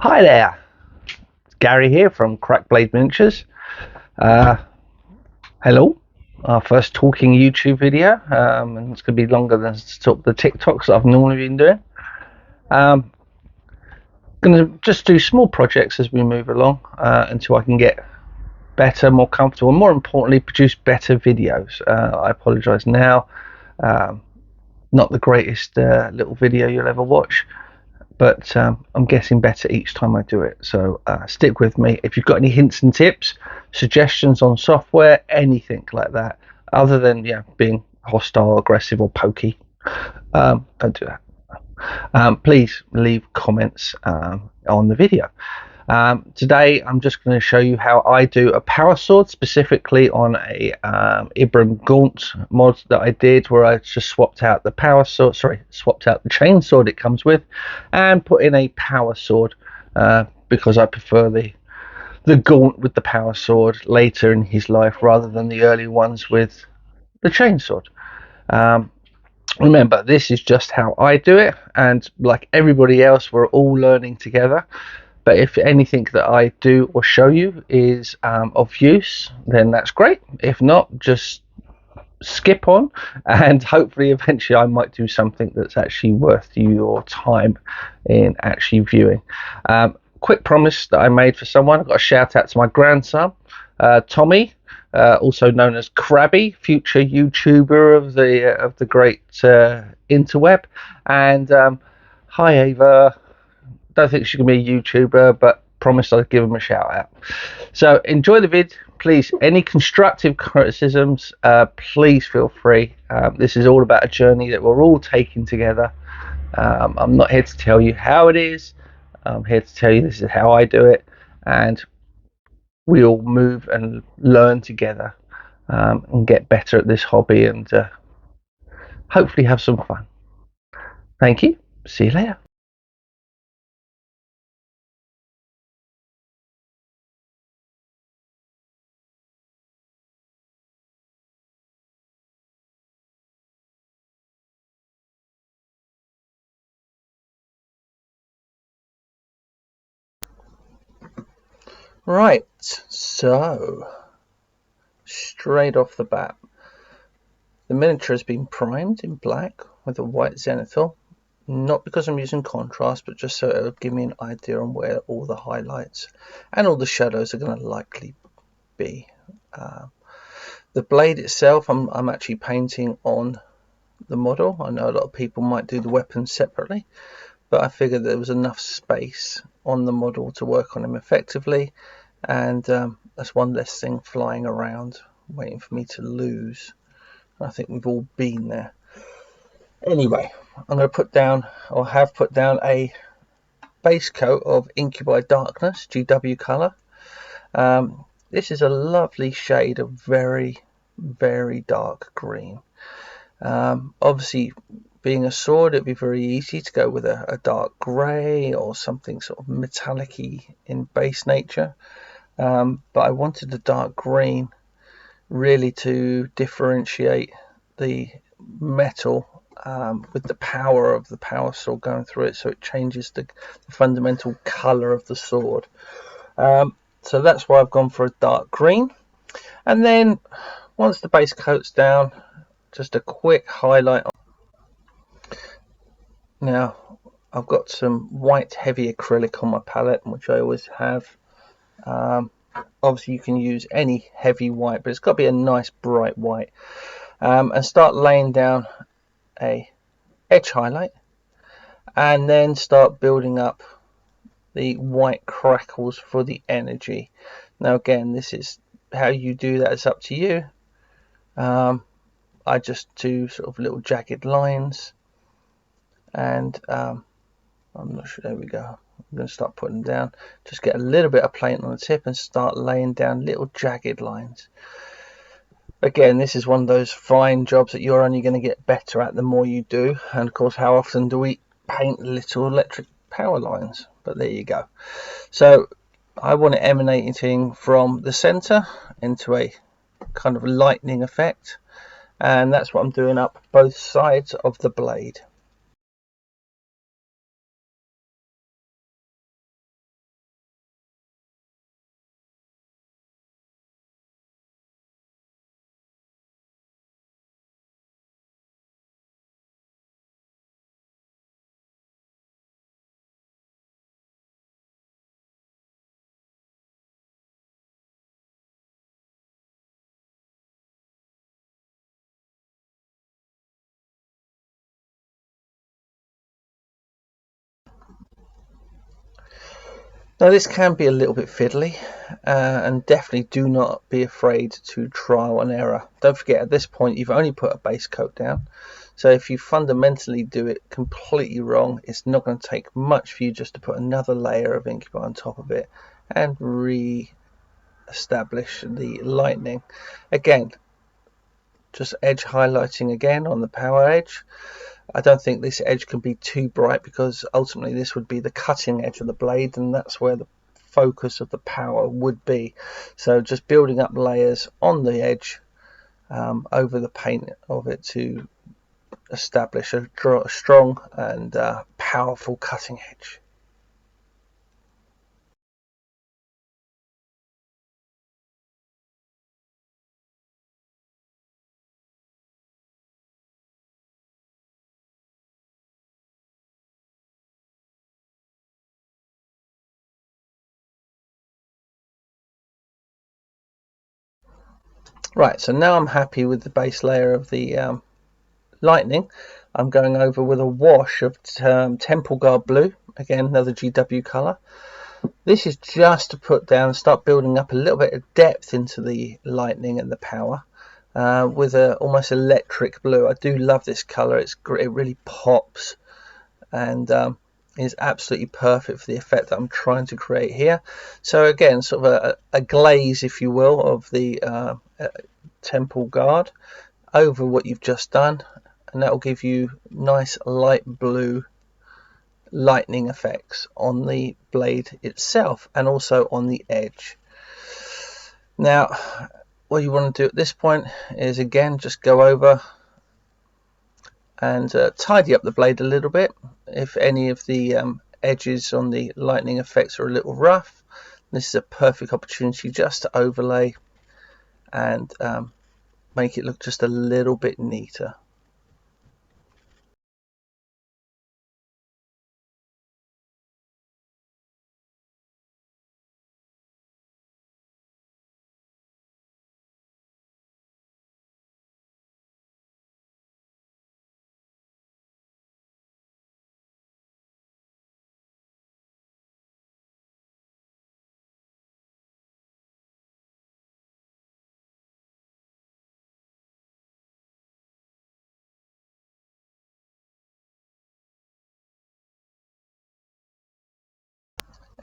Hi there, it's Gary here from Crack Blade Miniatures. Hello, our first talking YouTube video, and it's going to be longer than the TikToks that I've normally been doing. Going to just do small projects as we move along until I can get better, more comfortable, and more importantly, produce better videos. I apologise now, not the greatest little video you'll ever watch, but I'm getting better each time I do it, so stick with me. If you've got any hints and tips, suggestions on software, anything like that, other than being hostile, aggressive or pokey, don't do that. Please leave comments on the video. Today I'm just going to show you how I do a power sword, specifically on a Ibram Gaunt mod that I did, where I just swapped out the chain sword it comes with and put in a power sword, because I prefer the Gaunt with the power sword later in his life rather than the early ones with the chain sword. Remember, this is just how I do it, and like everybody else, we're all learning together. But if anything that I do or show you is of use, then that's great. If not, just skip on, and hopefully eventually I might do something that's actually worth your time in actually viewing. Quick promise that I made for someone. I've got a shout out to my grandson, Tommy, also known as Krabby, future YouTuber of the great interweb. And hi Ava. Don't think she's gonna be a YouTuber, but promise I'll give him a shout out. So enjoy the vid, please. Any constructive criticisms, please feel free. This is all about a journey that we're all taking together. I'm not here to tell you how it is. I'm here to tell you this is how I do it, and we all move and learn together, and get better at this hobby, and hopefully have some fun. Thank you. See you later. Right, so straight off the bat, the miniature has been primed in black with a white zenithal, not because I'm using contrast, but just so it'll give me an idea on where all the highlights and all the shadows are going to likely be. The blade itself, I'm actually painting on the model. I know a lot of people might do the weapons separately, but I figured there was enough space on the model to work on him effectively, and that's one less thing flying around waiting for me to lose. I think we've all been there. Anyway, I'm going to put down, or have put down, a base coat of Incubi Darkness GW colour. This is a lovely shade of very, very dark green. Obviously, being a sword, it'd be very easy to go with a dark grey or something sort of metallic-y in base nature, but I wanted the dark green really to differentiate the metal, with the power of the power sword going through it, so it changes the fundamental colour of the sword. So that's why I've gone for a dark green. And then once the base coat's down, just a quick highlight. Now I've got some white heavy acrylic on my palette, which I always have. Obviously you can use any heavy white, but it's got to be a nice bright white, and start laying down a edge highlight, and then start building up the white crackles for the energy. Now again, this is how you do that, it's up to you. I just do sort of little jagged lines, and I'm not sure, there we go. I'm going to start putting them down, just get a little bit of paint on the tip and start laying down little jagged lines. Again, this is one of those fine jobs that you're only going to get better at the more you do, and of course, how often do we paint little electric power lines? But there you go. So I want it emanating from the center into a kind of lightning effect, and that's what I'm doing up both sides of the blade. Now this can be a little bit fiddly, and definitely do not be afraid to trial and error. Don't forget, at this point you've only put a base coat down, so if you fundamentally do it completely wrong, it's not going to take much for you just to put another layer of Incubi on top of it and re-establish the lightning. Again, just edge highlighting again on the power edge. I don't think this edge can be too bright, because ultimately this would be the cutting edge of the blade, and that's where the focus of the power would be. So just building up layers on the edge over the paint of it to establish a strong and powerful cutting edge. Right, so now I'm happy with the base layer of the lightning. I'm going over with a wash of Temple Guard Blue, again another GW colour. This is just to put down and start building up a little bit of depth into the lightning and the power with a almost electric blue. I do love this colour. It's great. It really pops and is absolutely perfect for the effect that I'm trying to create here. So again, sort of a glaze, if you will, of the Temple Guard over what you've just done, and that will give you nice light blue lightning effects on the blade itself and also on the edge. Now what you want to do at this point is again just go over and tidy up the blade a little bit. If any of the edges on the lightning effects are a little rough, this is a perfect opportunity just to overlay and make it look just a little bit neater.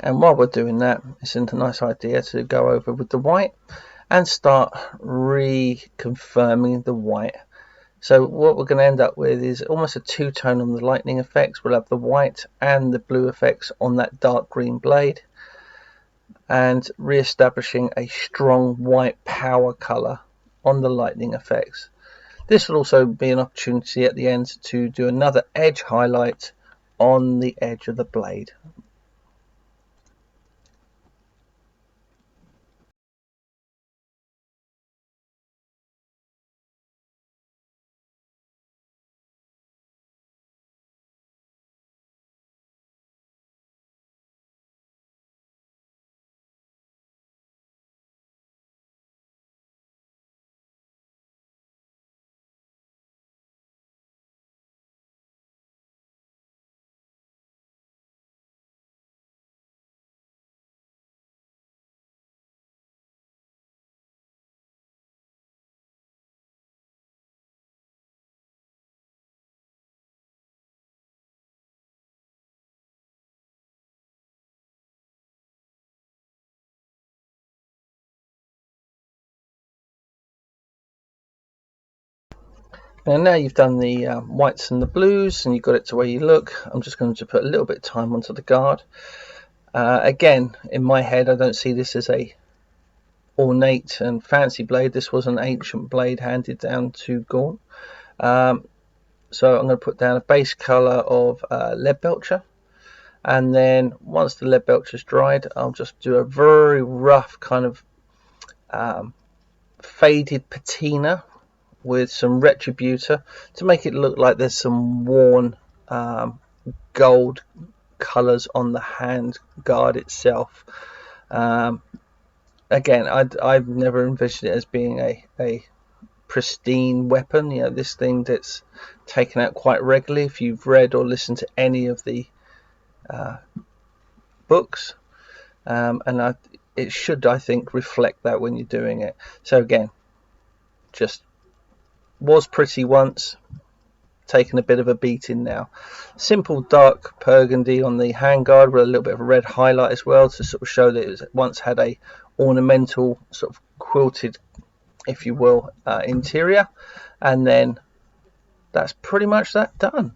And while we're doing that, it's a nice idea to go over with the white and start reconfirming the white. So what we're going to end up with is almost a two-tone on the lightning effects. We'll have the white and the blue effects on that dark green blade, and re-establishing a strong white power color on the lightning effects. This will also be an opportunity at the end to do another edge highlight on the edge of the blade. And now you've done the whites and the blues and you've got it to where you look, I'm just going to put a little bit of time onto the guard. Again, in my head, I don't see this as a ornate and fancy blade. This was an ancient blade handed down to Gaunt. So I'm going to put down a base color of lead belcher, and then once the lead belcher is dried, I'll just do a very rough kind of faded patina with some retributor to make it look like there's some worn gold colors on the hand guard itself. Again, I've never envisioned it as being a pristine weapon. You know, this thing that's taken out quite regularly. If you've read or listened to any of the books, and it should, I think, reflect that when you're doing it. So again, just was pretty once, taken a bit of a beating now. Simple dark burgundy on the handguard with a little bit of a red highlight as well to sort of show that it once had a ornamental sort of quilted, if you will, interior. And then that's pretty much that done.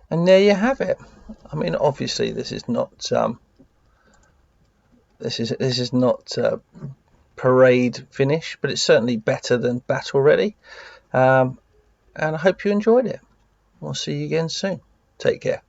And there you have it. I mean, obviously, this is not parade finish, but it's certainly better than battle ready. And I hope you enjoyed it. We'll see you again soon. Take care.